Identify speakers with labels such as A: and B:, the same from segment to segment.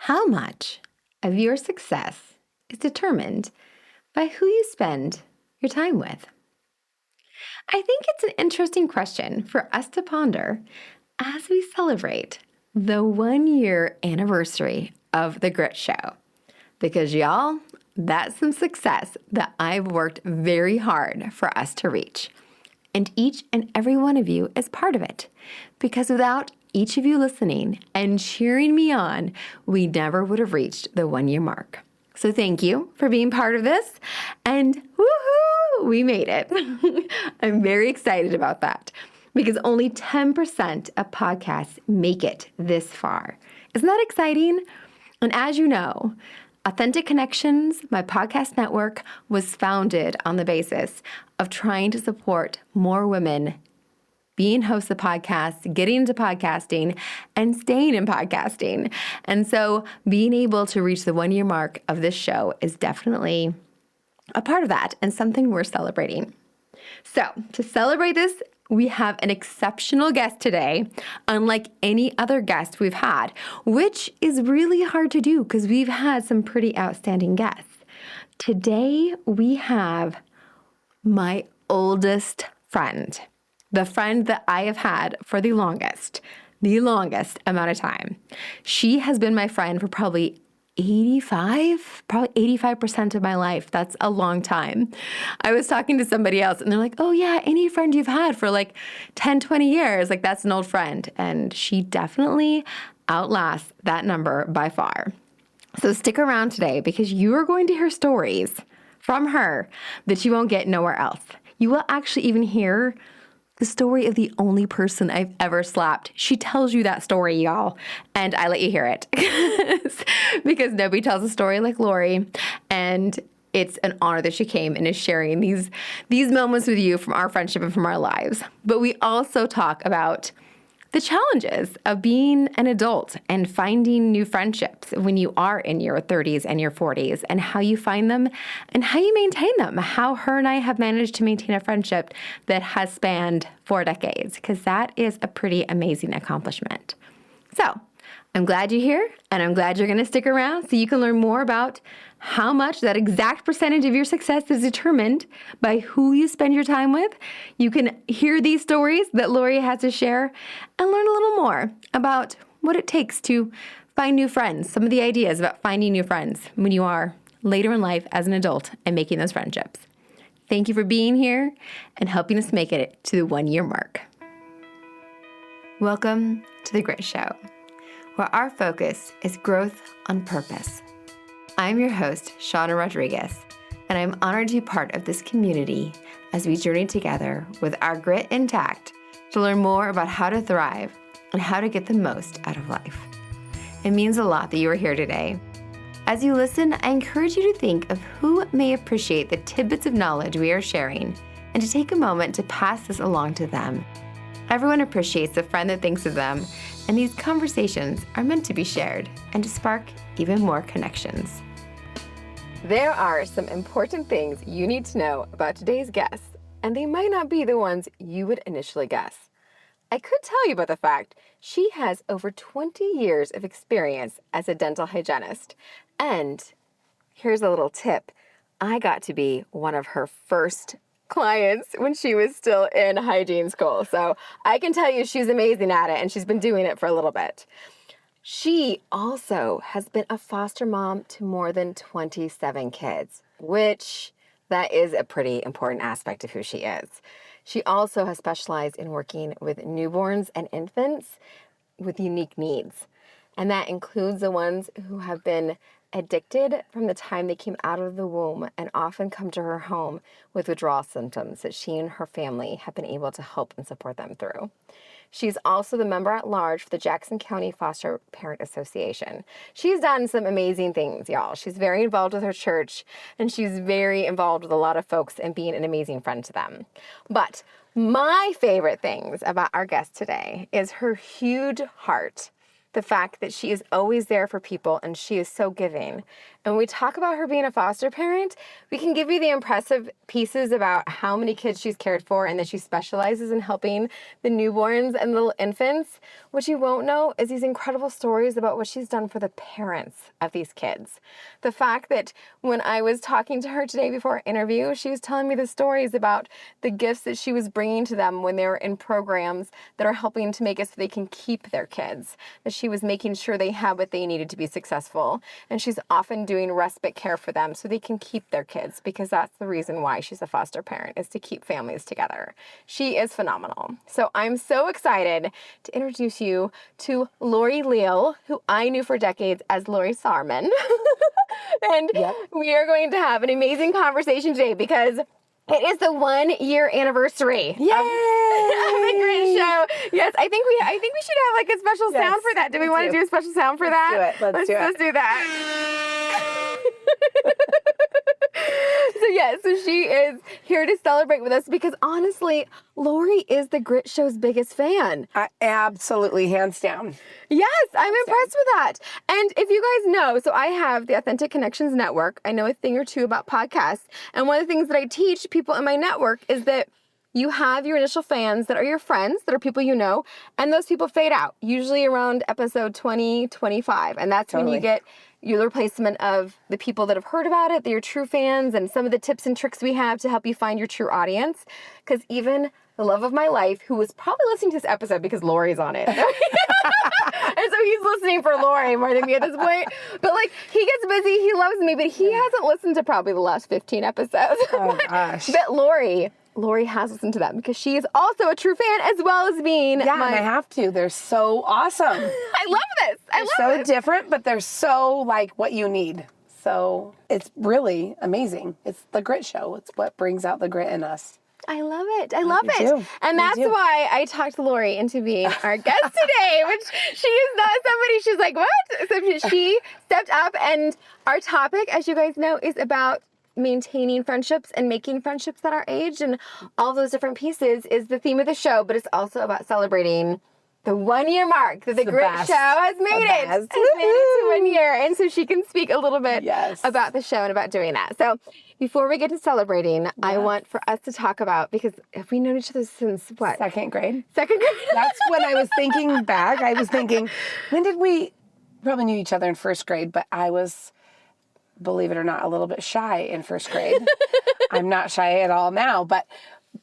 A: How much of your success is determined by who you spend your time with? I think it's an interesting question for us to ponder as we celebrate the 1-year anniversary of The Grit Show. Because y'all, that's some success that I've worked very hard for us to reach. And each and every one of you is part of it. Because without each of you listening and cheering me on, we never would have reached the 1-year mark. So thank you for being part of this. And woohoo, we made it. I'm very excited about that because only 10% of podcasts make it this far. Isn't that exciting? And as you know, Authentic Connections, my podcast network, was founded on the basis of trying to support more women being hosts of podcasts, getting into podcasting, and staying in podcasting. And so being able to reach the 1-year mark of this show is definitely a part of that and something we're celebrating. So to celebrate this, we have an exceptional guest today, unlike any other guest we've had, which is really hard to do because we've had some pretty outstanding guests. Today, we have my oldest friend, the friend that I have had for the longest amount of time. She has been my friend for probably 85% of my life. That's a long time. I was talking to somebody else and they're like, oh yeah, any friend you've had for like 10, 20 years, like that's an old friend. And she definitely outlasts that number by far. So stick around today because you are going to hear stories from her that you won't get nowhere else. You will actually even hear the story of the only person I've ever slapped. She tells you that story, y'all, and I let you hear it because nobody tells a story like Laurie, and it's an honor that she came and is sharing these moments with you from our friendship and from our lives. But we also talk about the challenges of being an adult and finding new friendships when you are in your 30s and your 40s and how you find them and how you maintain them, how her and I have managed to maintain a friendship that has spanned 4 decades, because that is a pretty amazing accomplishment. So I'm glad you're here, and I'm glad you're going to stick around so you can learn more about how much that exact percentage of your success is determined by who you spend your time with. You can hear these stories that Laurie has to share and learn a little more about what it takes to find new friends, some of the ideas about finding new friends when you are later in life as an adult and making those friendships. Thank you for being here and helping us make it to the 1-year mark. Welcome to The Grit Show, where our focus is growth on purpose. I'm your host, Shauna Rodriguez, and I'm honored to be part of this community as we journey together with our grit intact to learn more about how to thrive and how to get the most out of life. It means a lot that you are here today. As you listen, I encourage you to think of who may appreciate the tidbits of knowledge we are sharing and to take a moment to pass this along to them. Everyone appreciates a friend that thinks of them, and these conversations are meant to be shared and to spark even more connections. There are some important things you need to know about today's guests, and they might not be the ones you would initially guess. I could tell you about the fact she has over 20 years of experience as a dental hygienist. And here's a little tip. I got to be one of her first clients when she was still in hygiene school. So I can tell you she's amazing at it, and she's been doing it for a little bit. She also has been a foster mom to more than 27 kids, which that is a pretty important aspect of who she is. She also has specialized in working with newborns and infants with unique needs. And that includes the ones who have been addicted from the time they came out of the womb and often come to her home with withdrawal symptoms that she and her family have been able to help and support them through. She's also the member at large for the Jackson County Foster Parent Association. She's done some amazing things, y'all. She's very involved with her church, and she's very involved with a lot of folks and being an amazing friend to them. But my favorite things about our guest today is her huge heart
B: the fact that she is always there for people and she is so giving. And when we talk about her being a foster parent, we can give you the impressive pieces about how many kids she's cared for and that she specializes in helping the newborns and little infants. What you won't know is these incredible stories about what she's done for the parents of these kids. The fact that when I was talking to her today before our interview, she was telling me the stories about the gifts that she was bringing to them when they were in programs that are helping to make it so they can keep their kids, that she was making sure they had what they needed to be successful. And she's often doing respite care for them so they can keep their kids, because that's the reason why she's a foster parent, is to keep families together. She is phenomenal. So I'm so excited to introduce you to Laurie Leal, who I knew for decades as Laurie Sarman. And we are going to have an amazing conversation today because it is the 1 year anniversary of the Grit Show. Yes, I think we should have like a special sound for that. Do we want to do a special sound for that?
C: Let's do it.
B: Let's do that. So she is here to celebrate with us because honestly, Laurie is the Grit Show's biggest fan.
C: Absolutely, hands down.
B: Yes, I'm impressed with that. And if you guys know, so I have the Authentic Connections Network. I know a thing or two about podcasts. And one of the things that I teach people in my network is that you have your initial fans that are your friends, that are people you know, and those people fade out, usually around episode 20, 25. And that's when you get your replacement of the people that have heard about it, they're your true fans, and some of the tips and tricks we have to help you find your true audience. Because even the love of my life, who was probably listening to this episode because Laurie's on it. And so he's listening for Laurie more than me at this point. But like, he gets busy, he loves me, but he hasn't listened to probably the last 15 episodes.
C: Oh gosh.
B: But Laurie has listened to them because she is also a true fan as well as being
C: and I have to. They're so awesome.
B: I love this.
C: They're so different, but they're so like what you need. So it's really amazing. It's the Grit Show. It's what brings out the grit in us.
B: I love it. I love it.
C: Too.
B: And that's why I talked Laurie into being our guest today, which she is not somebody, she's like, what? So she stepped up, and our topic, as you guys know, is about maintaining friendships and making friendships at our age, and all those different pieces is the theme of the show, but it's also about celebrating the 1 year mark that the Grit Show has made it. Has made it to 1 year. And so she can speak a little bit about the show and about doing that. So before we get to celebrating, I want for us to talk about, because have we known each other since what?
C: Second grade.
B: Second grade.
C: That's when I was thinking back. I was thinking, when did we probably knew each other in first grade, but I was, believe it or not, a little bit shy in first grade. I'm not shy at all now, but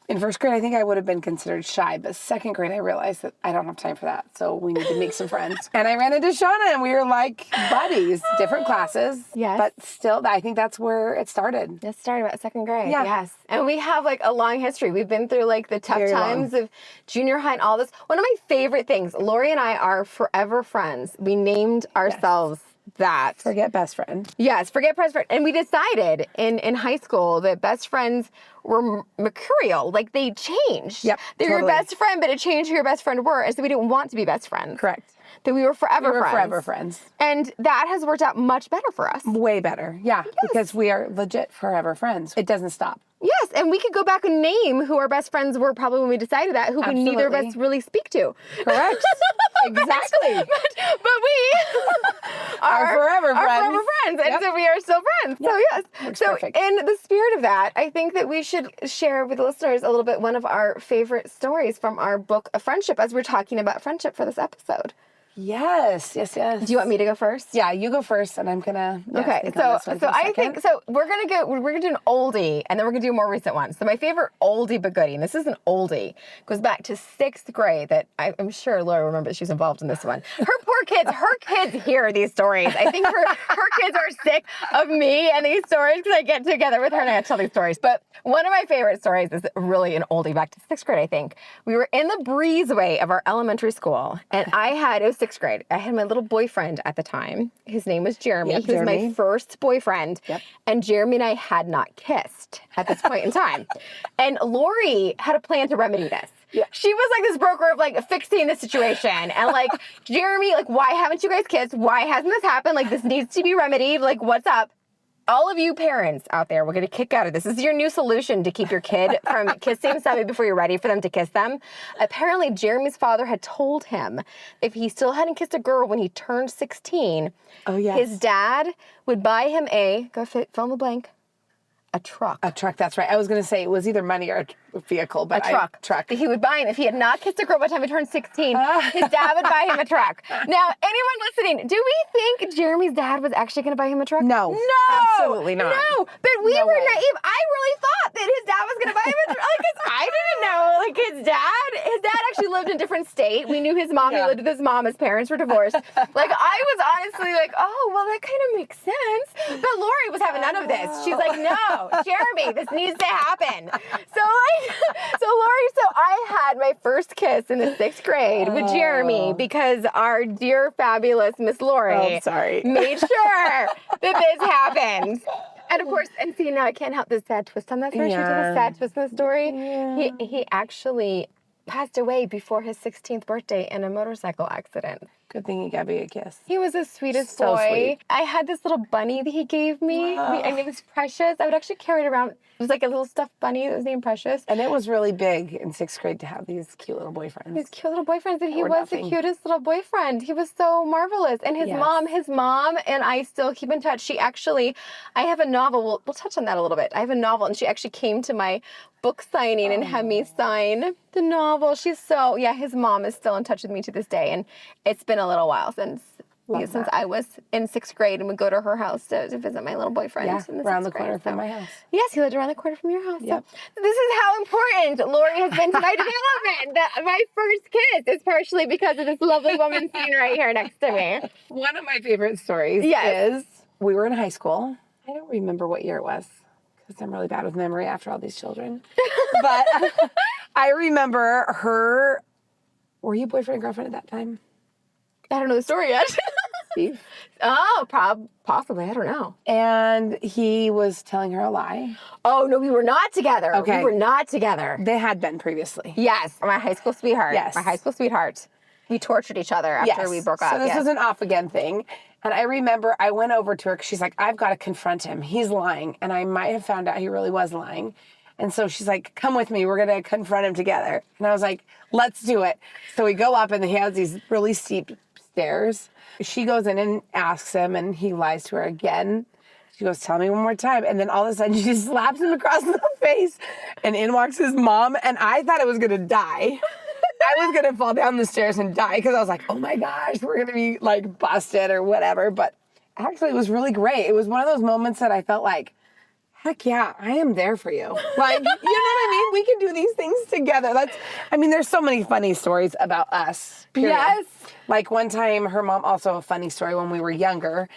C: in first grade, I think I would have been considered shy, but second grade, I realized that I don't have time for that, so we need to make some friends. And I ran into Shauna, and we were like buddies, different classes, but still, I think that's where it started.
B: It started about second grade, yes. And we have like a long history. We've been through like the tough times of junior high and all this. One of my favorite things, Laurie and I are forever friends. We named ourselves that.
C: Forget best friend.
B: Yes, forget best friend. And we decided in high school that best friends were mercurial. Like, they changed.
C: Yep,
B: They're your best friend, but it changed who your best friend were. And so we didn't want to be best friends.
C: Correct.
B: That we were forever
C: friends.
B: And that has worked out much better for us.
C: Way better. Yeah. Because we are legit forever friends. It doesn't stop.
B: Yes, and we could go back and name who our best friends were probably when we decided that, who we neither of us really speak to.
C: Correct. Exactly.
B: But we are forever friends. And so we are still friends. Yep. So yes.
C: Works
B: so
C: perfect.
B: In the spirit of that, I think that we should share with the listeners a little bit one of our favorite stories from our book of friendship, as we're talking about friendship for this episode.
C: Yes. Do
B: you want me to go first?
C: Yeah, you go first, and I'm gonna.
B: Okay, so I think we're gonna do an oldie, and then we're gonna do a more recent one. So my favorite oldie but goodie, and this is an oldie, goes back to 6th grade. That I'm sure Laura remembers. She was involved in this one. Her kids hear these stories. I think her kids are sick of me and these stories because I get together with her and I tell these stories. But one of my favorite stories is really an oldie back to 6th grade. I think we were in the breezeway of our elementary school, and it was 6th grade. I had my little boyfriend at the time. His name was Jeremy. He was my first boyfriend. Yep. And Jeremy and I had not kissed at this point in time. And Laurie had a plan to remedy this. Yeah. She was like this broker of like fixing the situation. And like, Jeremy, like, why haven't you guys kissed? Why hasn't this happened? Like, this needs to be remedied. Like, what's up? all of you parents out there, we're going to kick out of this. This is your new solution to keep your kid from kissing somebody before you're ready for them to kiss them. Apparently, Jeremy's father had told him if he still hadn't kissed a girl when he turned 16, his dad would buy him fill in the blank, a truck.
C: A truck, that's right. I was going to say it was either money or a vehicle, but
B: a truck.
C: Truck.
B: That he would buy him. If he had not kissed a girl by the time he turned 16, his dad would buy him a truck. Now, anyone listening, do we think Jeremy's dad was actually going to buy him a truck?
C: No.
B: No.
C: Absolutely not.
B: No. But we were naive. I really thought that his dad was going to buy him a truck. Because I didn't know. Like, his dad actually lived in a different state. We knew his mom. He lived with his mom. His parents were divorced. Like, I was honestly like, oh, well, that kind of makes sense. But Laurie was having none of this. She's like, no, Jeremy, this needs to happen. So I had my first kiss in the 6th grade with Jeremy because our dear, fabulous Miss Laurie made sure that this happened. And of course, and see, now I can't help the sad twist on that story. Should we do the sad twist on the story? Yeah. He actually passed away before his 16th birthday in a motorcycle accident.
C: Good thing he got me a kiss.
B: He was the sweetest
C: So
B: boy.
C: sweet.
B: I had this little bunny that he gave me, and it was precious. I would actually carry it around. It was like a little stuffed bunny that was named Precious.
C: And it was really big in 6th grade to have these cute little boyfriends.
B: These cute little boyfriends, and he was the cutest little boyfriend. He was so marvelous. And his mom and I still keep in touch. She actually, I have a novel, we'll touch on that a little bit. I have a novel, and she actually came to my book signing and had me sign the novel. She's so, his mom is still in touch with me to this day, and it's been a little while since I was in 6th grade and would go to her house to visit my little boyfriend.
C: Yeah, around the corner from my house.
B: Yes, he lived around the corner from your house.
C: Yep.
B: So this is how important Laurie has been to my development. My first kiss is partially because of this lovely woman sitting right here next to me.
C: One of my favorite stories is we were in high school. I don't remember what year it was because I'm really bad with memory after all these children. But I remember her. Were you boyfriend and girlfriend at that time?
B: I don't know the story yet.
C: Steve?
B: Oh, possibly. I don't know.
C: And he was telling her a lie.
B: Oh, no, we were not together.
C: Okay.
B: We were not together.
C: They had been previously.
B: Yes, my high school sweetheart.
C: Yes.
B: My high school sweetheart. We tortured each other after we broke up.
C: So this was an off again thing. And I remember I went over to her because she's like, I've got to confront him. He's lying. And I might have found out he really was lying. And so she's like, come with me. We're going to confront him together. And I was like, let's do it. So we go up and he has these really steep stairs. She goes in and asks him and he lies to her again. She goes, tell me one more time. And then all of a sudden she slaps him across the face and in walks his mom. And I thought I was going to die. I was going to fall down the stairs and die because I was like, oh my gosh, we're going to be like busted or whatever. But actually it was really great. It was one of those moments that I felt like, heck yeah, I am there for you. Like, you know what I mean? We can do these things together. There's so many funny stories about us. Period.
B: Yes.
C: Like one time, her mom, also a funny story when we were younger,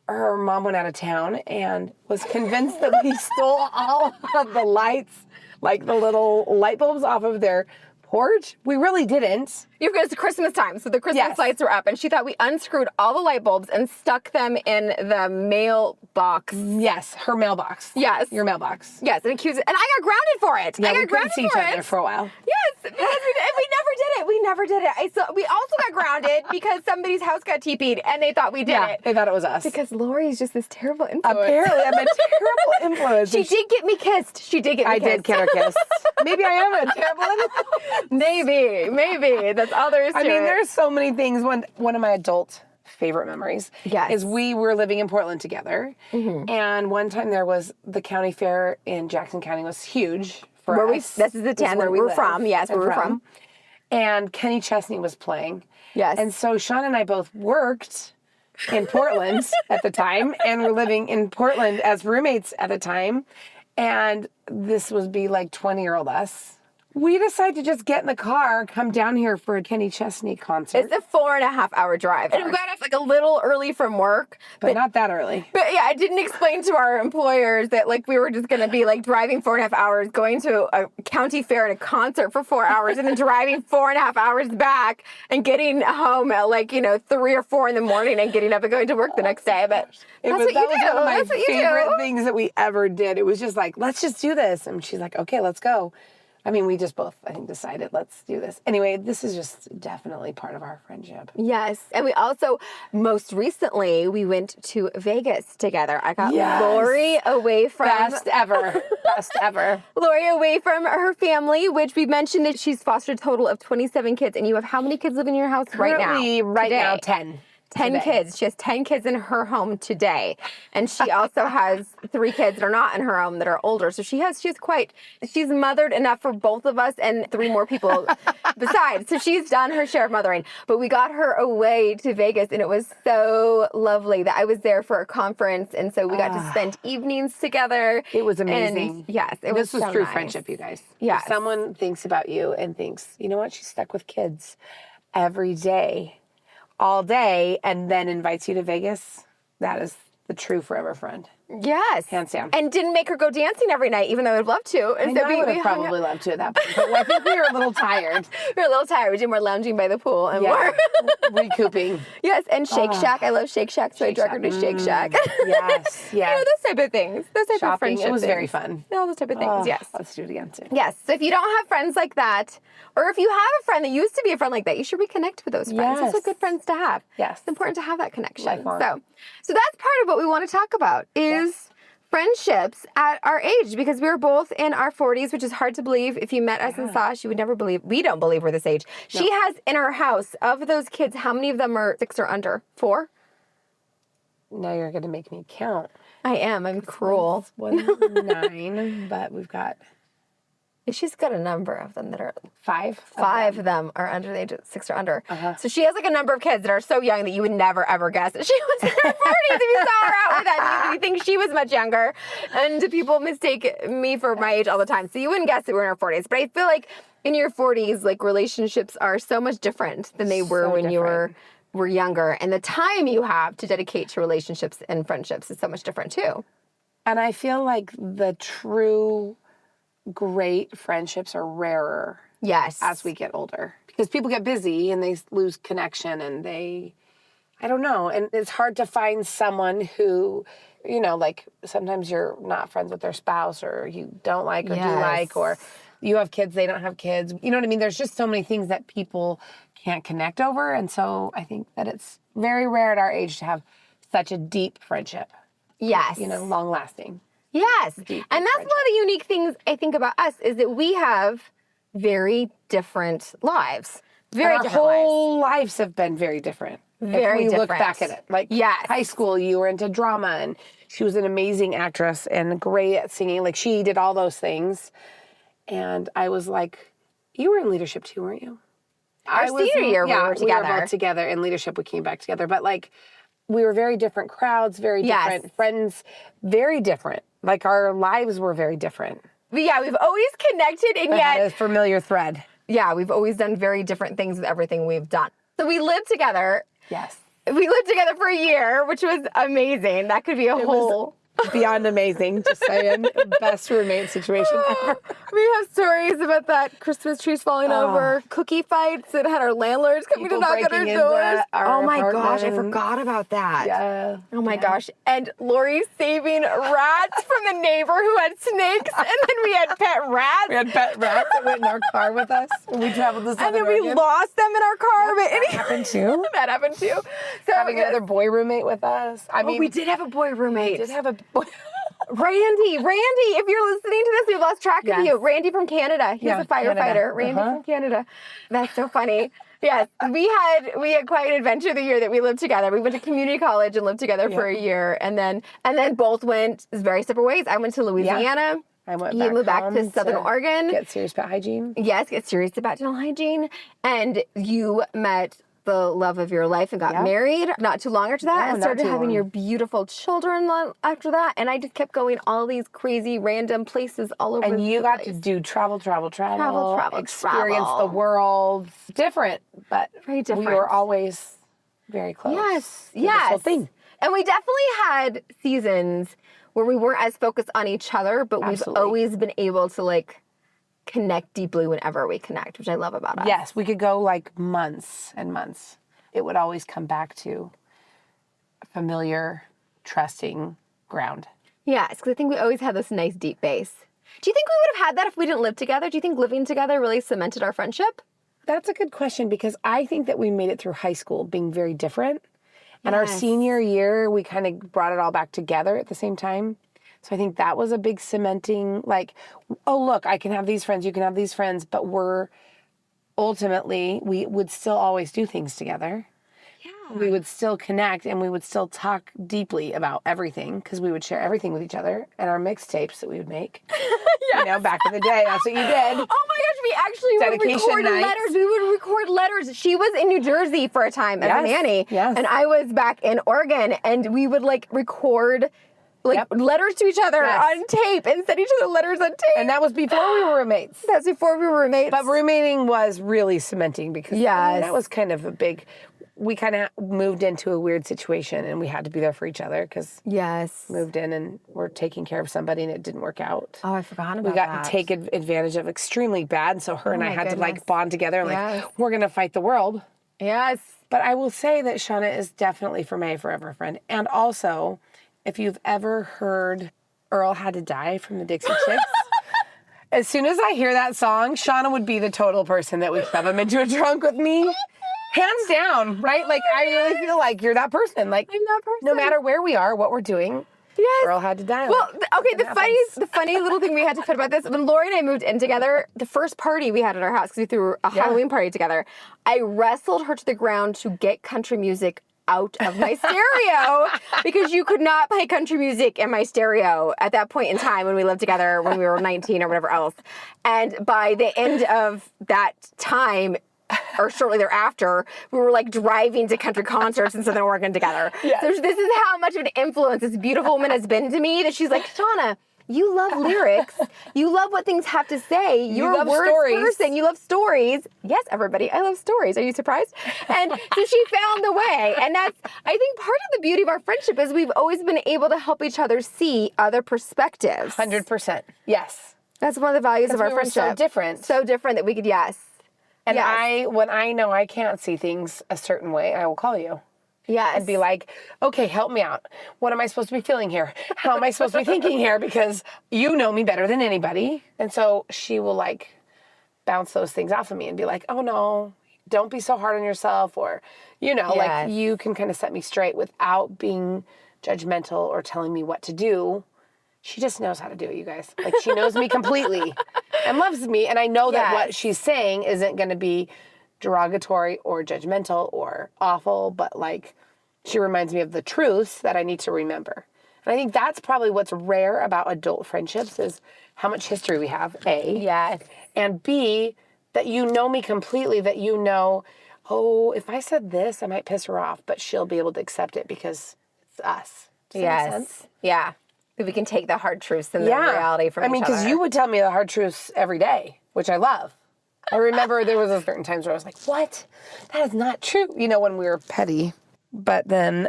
C: her mom went out of town and was convinced that we stole all of the lights, like the little light bulbs off of their porch. We really didn't.
B: It's Christmas time, so the Christmas lights were up, and she thought we unscrewed all the light bulbs and stuck them in the mailbox.
C: Yes, her mailbox.
B: Yes.
C: Your mailbox.
B: Yes, and accused it. And I got grounded for it.
C: Yeah,
B: I got
C: we couldn't
B: grounded
C: see
B: for
C: each
B: it.
C: other for a while.
B: Yes, because we never did it. We never did it. We also got grounded because somebody's house got TP'd, and they thought we did it.
C: They thought it was us.
B: Because Lori's just this terrible influence.
C: Apparently, I'm a terrible influence.
B: She did get me kissed. She did get me kissed.
C: I did get her kissed. Maybe I am a terrible influence.
B: Maybe. That's all there is to it.
C: There's so many things. One of my adult favorite memories is we were living in Portland together. Mm-hmm. And one time there was the county fair in Jackson County was huge for us.
B: This is the town where we're from. Yes, where we're from.
C: And Kenny Chesney was playing.
B: Yes.
C: And so Sean and I both worked in Portland at the time and were living in Portland as roommates at the time. And this would be like 20-year-old us. We decided to just get in the car, come down here for a Kenny Chesney concert.
B: It's a 4.5-hour drive. And we got off like a little early from work.
C: But not that early.
B: But yeah, I didn't explain to our employers that like we were just going to be like driving 4.5 hours, going to a county fair and a concert for 4 hours, and then driving 4.5 hours back and getting home at 3 or 4 in the morning and getting up and going to work the next day. But that was
C: one of my favorite things that we ever did. It was just like, let's just do this. And she's like, okay, let's go. I mean, we just both, I think, decided, let's do this. Anyway, this is just definitely part of our friendship.
B: Yes. And we also, most recently, we went to Vegas together. I got
C: Yes.
B: Laurie away from...
C: Best ever. Best ever.
B: Laurie away from her family, which we mentioned that she's fostered a total of 27 kids. And you have how many kids living in your house right now?
C: Right
B: today?
C: now, 10.
B: 10 kids. She has 10 kids in her home today. And she also has 3 kids that are not in her home that are older. So she's mothered enough for both of us and 3 more people besides. So she's done her share of mothering. But we got her away to Vegas and it was so lovely that I was there for a conference. And so we got to spend evenings together.
C: It was amazing.
B: And yes, it was
C: This was
B: so
C: true
B: nice.
C: friendship, you guys.
B: Yes.
C: If someone thinks about you and thinks, you know what, she's stuck with kids every day, all day, and then invites you to Vegas, that is the true forever friend.
B: Yes.
C: Hands down.
B: And didn't make her go dancing every night, even though I'd love to. And
C: I would have probably loved to at that point. But I think we were a little tired.
B: We were a little tired. We did more lounging by the pool and more.
C: Recouping.
B: Yes, and Shake Shack. I love Shake Shack, so I drug her to Shake Shack.
C: Yes,
B: You know, those type of things. Those type of
C: Shopping,
B: friendship
C: it was
B: things.
C: very fun.
B: All those type of things, yes.
C: Let's do it again soon.
B: Yes, so if you don't have friends like that, or if you have a friend that used to be a friend like that, you should reconnect with those friends. Those are
C: Yes.
B: good friends to have.
C: Yes.
B: It's important to have that connection.
C: Lifelong.
B: So that's part of what we want to talk about is friendships at our age, because we were both in our 40s, which is hard to believe. If you met us and saw us, you would never believe. We don't believe we're this age. No. She has in her house, of those kids, how many of them are 6 or under? 4?
C: Now you're going to make me count.
B: I am. I'm cruel.
C: One's 9, but we've got...
B: She's got a number of them that are...
C: 5?
B: 5 of them are under the age of 6 or under. So she has like a number of kids that are so young that you would never ever guess that she was in her 40s if you saw her out with that. You think she was much younger. And people mistake me for my age all the time. So you wouldn't guess that we're in our 40s. But I feel like in your 40s, like relationships are so much different than they were when you were younger. And the time you have to dedicate to relationships and friendships is so much different too.
C: And I feel like the true great friendships are rarer.
B: Yes.
C: As we get older. Because people get busy and they lose connection and I don't know. And it's hard to find someone who, you know, like sometimes you're not friends with their spouse or you don't like or do like, or you have kids, they don't have kids. You know what I mean? There's just so many things that people can't connect over. And so I think that it's very rare at our age to have such a deep friendship.
B: Yes.
C: You know, long lasting.
B: Yes. And that's one of the unique things I think about us is that we have very different lives. Very
C: our
B: different lives.
C: whole lives have been very different.
B: Very
C: if we look
B: different.
C: back at it. Like high school, you were into drama and she was an amazing actress and great at singing. Like she did all those things. And I was like, you were in leadership too, weren't you?
B: Our senior year we were together.
C: We were both together in leadership. We came back together. But like, we were very different crowds, very different friends, very different. Like our lives were very different.
B: But yeah, we've always connected and yet...
C: a familiar thread.
B: Yeah, we've always done very different things with everything we've done. So we lived together.
C: Yes.
B: We lived together for a year, which was amazing. That could be a whole...
C: Beyond amazing, just saying. Best roommate situation ever.
B: We have stories about that Christmas trees falling over, cookie fights that had our landlords coming to knock on our doors.
C: Oh
B: my gosh, I forgot about that.
C: Yeah.
B: Oh my gosh. And Lori saving rats from the neighbor who had snakes, and then we had pet rats.
C: We had pet rats that went in our car with us when we traveled to Southern
B: And then we lost them in our car. But
C: that happened too.
B: That happened too. So
C: Having another boy roommate with us. I mean,
B: we did have a boy roommate.
C: we did have a boy.
B: Randy, if you're listening to this, we lost track of you. Randy from Canada. He's a firefighter.
C: Canada.
B: Randy from Canada. That's so funny. Yes, we had quite an adventure the year that we lived together. We went to community college and lived together for a year, and then both went very separate ways. I went to Louisiana.
C: I went
B: You moved back to Southern Oregon.
C: Get serious about hygiene.
B: Yes, get serious about dental hygiene. And you met the love of your life and got married not too long after that and started having your beautiful children after that. And I just kept going all these crazy random places all over
C: and you got to do travel, experience the world. Different, but
B: very different.
C: We were always very close.
B: Yes,
C: This whole thing.
B: And we definitely had seasons where we weren't as focused on each other, but we've always been able to like connect deeply whenever we connect, which I love about us.
C: Yes, we could go like months and months. It would always come back to familiar, trusting ground.
B: Yes, because I think we always had this nice deep base. Do you think we would have had that if we didn't live together? Do you think living together really cemented our friendship?
C: That's a good question because I think that we made it through high school being very different. And our senior year, we kind of brought it all back together at the same time. So I think that was a big cementing, like, oh, look, I can have these friends, you can have these friends, but we would still always do things together. Yeah. We would still connect and we would still talk deeply about everything because we would share everything with each other and our mixtapes that we would make. Yes. Back in the day, that's what you did.
B: Oh my gosh, we actually would record letters. We would record letters. She was in New Jersey for a time as a nanny. Yes. And I was back in Oregon and we would record letters to each other on tape and send each other letters on tape.
C: And that was before we were roommates.
B: That's before we were roommates.
C: But roommating was really cementing because that was kind of we kind of moved into a weird situation and we had to be there for each other because moved in and we're taking care of somebody and it didn't work out.
B: Oh, I forgot about that.
C: We got taken advantage of extremely bad. So her and I had to bond together and we're going to fight the world.
B: Yes.
C: But I will say that Shauna is definitely for me a forever friend. And also, if you've ever heard Earl Had to Die from the Dixie Chicks, as soon as I hear that song, Shauna would be the total person that would shove him into a trunk with me. Hands down, right? I really feel like you're that person. I'm that person. No matter where we are, what we're doing, Earl Had to Die.
B: Well, okay, the funny little thing we had to fit about this, when Laurie and I moved in together, the first party we had at our house, because we threw a Halloween party together, I wrestled her to the ground to get country music out of my stereo because you could not play country music in my stereo at that point in time when we lived together when we were 19 or whatever else. And by the end of that time, or shortly thereafter, we were driving to country concerts in Southern Oregon together. Yes. So this is how much of an influence this beautiful woman has been to me that she's like, Shauna, you love lyrics. You love what things have to say. You're a words person. You love stories. Yes, everybody, I love stories. Are you surprised? And so she found the way. And that's, I think, part of the beauty of our friendship is we've always been able to help each other see other perspectives.
C: 100%. Yes.
B: That's one of the values of our friendship.
C: So different.
B: So different that we could,
C: And when I know I can't see things a certain way, I will call you.
B: Yes.
C: And be like, okay, help me out. What am I supposed to be feeling here? How am I supposed to be thinking here? Because you know me better than anybody. And so she will bounce those things off of me and be like, oh no, don't be so hard on yourself. Or, you can kind of set me straight without being judgmental or telling me what to do. She just knows how to do it, you guys. She knows me completely and loves me. And I know that what she's saying isn't going to be derogatory or judgmental or awful, but she reminds me of the truths that I need to remember. And I think that's probably what's rare about adult friendships is how much history we have, A.
B: Yes.
C: And B, that you know me completely, that you know, oh, if I said this, I might piss her off, but she'll be able to accept it because it's us. Does that make sense?
B: Yeah. That we can take the hard truths and the reality from each other.
C: Because you would tell me the hard truths every day, which I love. I remember there was a certain times where I was like, what? That is not true. When we were petty. But then,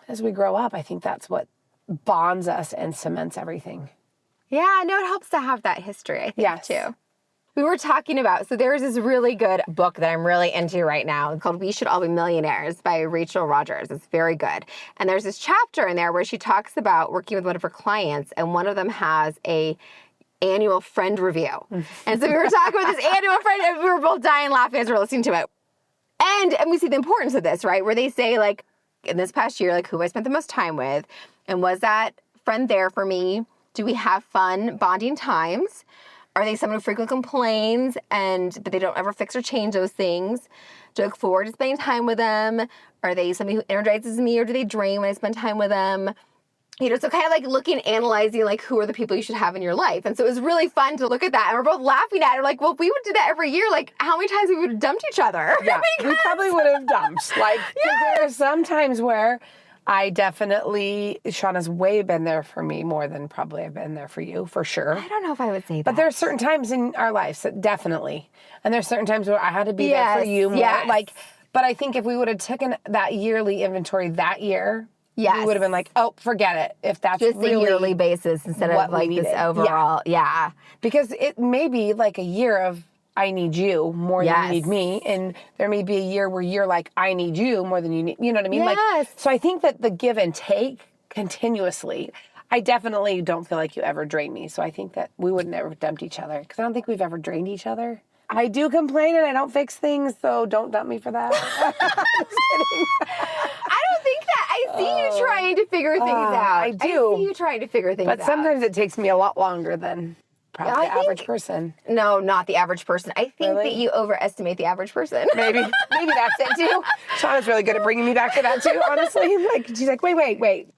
C: as we grow up, I think that's what bonds us and cements everything.
B: Yeah, no, it helps to have that history, I think, too. We were talking about, so there's this really good book that I'm really into right now called We Should All Be Millionaires by Rachel Rogers. It's very good. And there's this chapter in there where she talks about working with one of her clients, and one of them has a annual friend review. And so we were talking about this annual friend, and we were both dying laughing as we were listening to it. And we see the importance of this, right? Where they say, in this past year, who I spent the most time with, and was that friend there for me? Do we have fun bonding times? Are they someone who frequently complains but they don't ever fix or change those things? Do I look forward to spending time with them? Are they somebody who energizes me, or do they drain when I spend time with them? So kind of looking, analyzing, who are the people you should have in your life. And so it was really fun to look at that. And we're both laughing at it. Well, if we would do that every year, how many times we would have dumped each other?
C: Yeah, we probably would have dumped. There are some times where I definitely, Shauna's way been there for me more than probably I've been there for you, for sure.
B: I don't know if I would say that.
C: But there are certain times in our lives that definitely. And there's certain times where I had to be there for you more. Yes. But I think if we would have taken that yearly inventory that year, we would have been like, oh, forget it. If that's
B: just
C: really
B: a yearly basis instead of this overall. Yeah.
C: Because it may be a year of I need you more than you need me. And there may be a year where you're I need you more than you need, you know what I mean?
B: Yes.
C: So I think that the give and take continuously, I definitely don't feel like you ever drain me. So I think that we would never dump each other because I don't think we've ever drained each other. I do complain and I don't fix things, so don't dump me for that. Just kidding.
B: I don't think that. I see you trying to figure things out.
C: I do.
B: I see you trying to figure things out.
C: But sometimes it takes me a lot longer than probably the average person.
B: No, not the average person. I think
C: Really?
B: that you overestimate the average person.
C: Maybe that's it too. Shauna's really good at bringing me back to that too, honestly. Like, she's like, wait.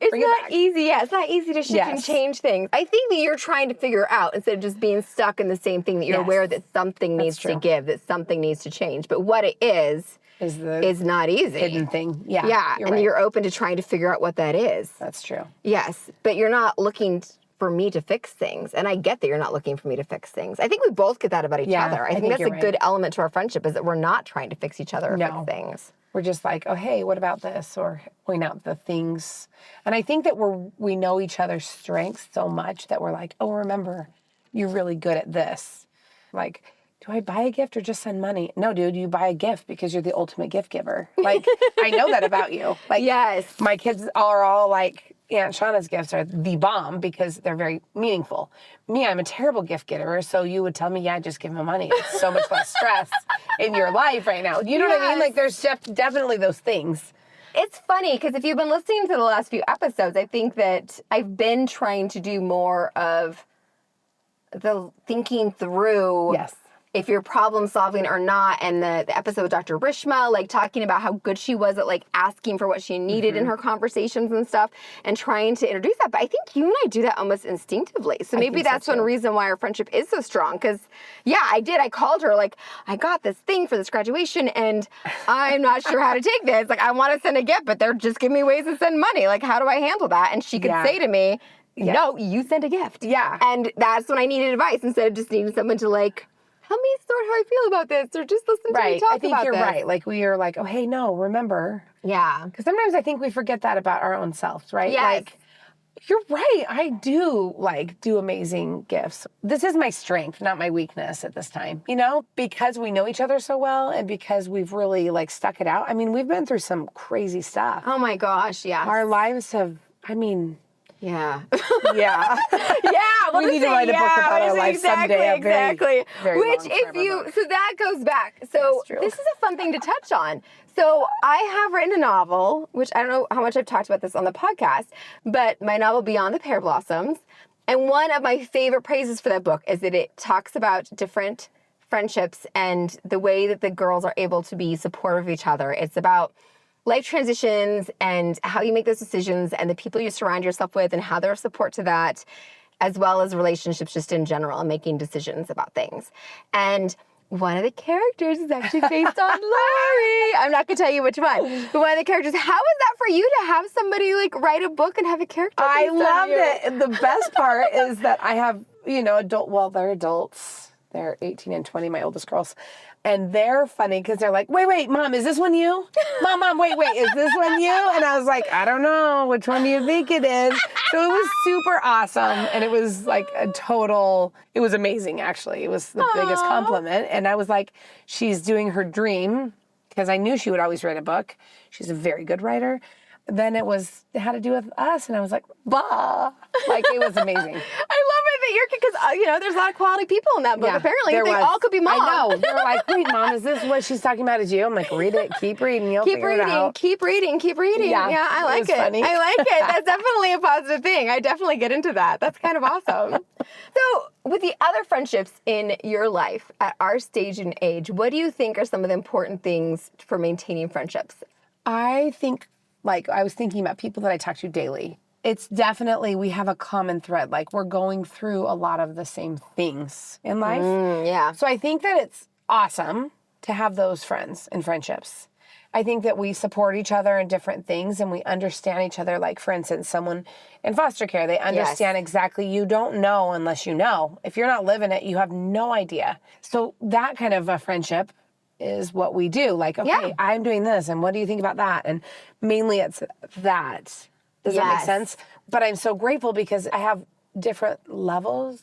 B: It's
C: bring it
B: not
C: back.
B: easy. Yeah, it's not easy to shift and
C: Yes.
B: change things. I think that you're trying to figure out instead of just being stuck in the same thing, that you're
C: Yes.
B: aware that something needs to
C: true.
B: give, that something needs to change. But what it is not easy.
C: hidden thing. Yeah.
B: Yeah,
C: You're
B: and
C: right.
B: you're open to trying to figure out what that is.
C: That's true.
B: Yes, but you're not looking for me to fix things. And I get that you're not looking for me to fix things. I think we both get that about each
C: Yeah,
B: other. I
C: I
B: think
C: think
B: that's a
C: you're
B: good element to our friendship, is that we're not trying to fix each other or
C: No.
B: fix things.
C: We're just like, oh, hey, what about this? Or point out the things. And I think that we know each other's strengths so much that we're like, oh, remember, you're really good at this. Like, do I buy a gift or just send money? No, dude, you buy a gift because you're the ultimate gift giver. Like, I know that about you. Like,
B: Yes.
C: my kids are all like, Aunt Shauna's gifts are the bomb because they're very meaningful. Me, I'm a terrible gift giver, so you would tell me, yeah, just give them money. It's so much less stress in your life right now. You know what I mean?
B: Yes.
C: Like, there's definitely those things.
B: It's funny because if you've been listening to the last few episodes, I think that I've been trying to do more of the thinking through
C: Yes.
B: if you're problem solving or not. And the episode with Dr. Rishma, like talking about how good she was at like asking for what she needed in her conversations and stuff and trying to introduce that. But I think you and I do that almost instinctively. So maybe
C: think so,
B: that's one
C: too.
B: reason why our friendship is so strong. Because yeah, I did. I called her like, I got this thing for this graduation and I'm not sure how to take this. Like I want to send a gift, but they're just giving me ways to send money. Like how do I handle that? And she could
C: Yeah.
B: say to me, no, you send a gift.
C: Yeah.
B: And that's when I needed advice instead of just needing someone to like, help me sort how I feel about this, or just listen to me
C: Right.
B: talk
C: I think
B: about
C: you're
B: this.
C: right. Like, we are like, oh, hey, no, remember.
B: Yeah.
C: Because sometimes I think we forget that about our own selves, right?
B: Yes.
C: Like, you're right. I do do amazing gifts. This is my strength, not my weakness at this time. You know, because we know each other so well and because we've really like stuck it out. I mean, we've been through some crazy stuff.
B: Oh my gosh, yeah.
C: Our lives have, I mean,
B: Yeah.
C: yeah.
B: Yeah,
C: We need to write a book about our life someday.
B: Exactly.
C: very
B: Which,
C: long
B: if
C: forever
B: you,
C: book.
B: so that goes back. So
C: That's true.
B: this is a fun thing to touch on. So I have written a novel, which I don't know how much I've talked about this on the podcast, but my novel Beyond the Pear Blossoms. And one of my favorite praises for that book is that it talks about different friendships and the way that the girls are able to be supportive of each other. It's about life transitions and how you make those decisions and the people you surround yourself with and how they're a support to that, as well as relationships just in general and making decisions about things. And one of the characters is actually based on Laurie. I'm not going to tell you which one, but one of the characters. How is that for you to have somebody like write a book and have a character
C: I
B: based on
C: loved
B: you?
C: it. And the best part is that I have, they're adults. They're 18 and 20, my oldest girls. And they're funny because they're like, wait, Mom, is this one you? Mom, wait, is this one you? And I was like, I don't know. Which one do you think it is? So it was super awesome. And it was like it was amazing, actually. It was the biggest compliment. And I was like, she's doing her dream because I knew she would always write a book. She's a very good writer. Then it had to do with us. And I was like, bah. Like, it was amazing.
B: I love it that you're, because, there's a lot of quality people in that book.
C: Yeah,
B: Apparently,
C: there
B: they
C: was.
B: all could be Mom.
C: I know. They're like, wait, Mom, is this what she's talking about? Is you? I'm like, read it. Keep reading. You'll
B: Keep
C: figure it
B: reading,
C: out.
B: keep reading.
C: Yeah,
B: I
C: it
B: like
C: was
B: it.
C: funny.
B: I like it. That's definitely a positive thing. I definitely get into that. That's kind of awesome. So, with the other friendships in your life at our stage and age, what do you think are some of the important things for maintaining friendships?
C: I think, I was thinking about people that I talk to daily. It's definitely, we have a common thread. Like, we're going through a lot of the same things in life.
B: Yeah.
C: So I think that it's awesome to have those friends and friendships. I think that we support each other in different things and we understand each other. Like, for instance, someone in foster care, they understand exactly. You don't know unless you know. If you're not living it, you have no idea. So that kind of a friendship is what we do. Like, okay, I'm doing this, and what do you think about that? And mainly it's that. Does that make sense? But I'm so grateful because I have different levels,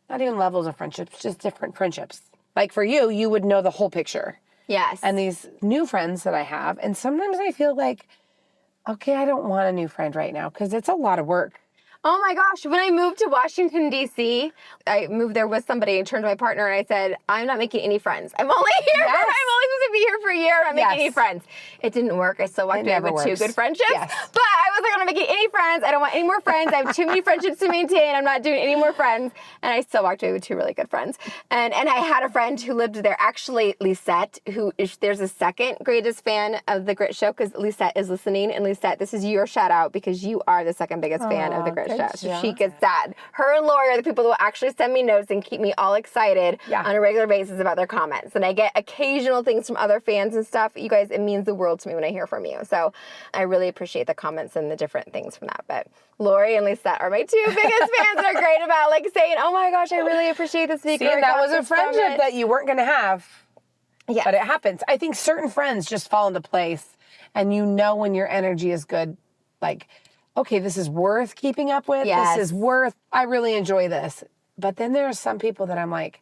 C: not even levels of friendships, just different friendships. Like for you, you would know the whole picture.
B: Yes.
C: And these new friends that I have, and sometimes I feel like, okay, I don't want a new friend right now because it's a lot of work.
B: Oh my gosh, when I moved to Washington, D.C., I moved there with somebody and turned to my partner and I said, I'm not making any friends. I'm only here.
C: Yes.
B: I'm only supposed to be here for a year. I'm not making any
C: Yes.
B: friends. It didn't work. I still walked away
C: never
B: with 2
C: works.
B: good friendships.
C: Yes.
B: But I was like, I'm not making any friends. I don't want any more friends. I have too many friendships to maintain. I'm not doing any more friends. And I still walked away with 2 really good friends. And I had a friend who lived there, actually Lisette, there's a second greatest fan of the Grit Show because Lisette is listening. And Lisette, this is your shout out because you are the second biggest fan of the Grit Show. So she gets that. Her and Laurie are the people who will actually send me notes and keep me all excited on a regular basis about their comments. And I get occasional things from other fans and stuff. You guys, it means the world to me when I hear from you. So I really appreciate the comments and the different things from that. But Laurie and Lisette are my 2 biggest fans. They're great about like saying, oh my gosh, I really appreciate the speaker.
C: See, and that was a friendship that you weren't going to have.
B: Yes.
C: But it happens. I think certain friends just fall into place and you know when your energy is good, like, okay, this is worth keeping up with.
B: Yes.
C: This is worth, I really enjoy this. But then there are some people that I'm like,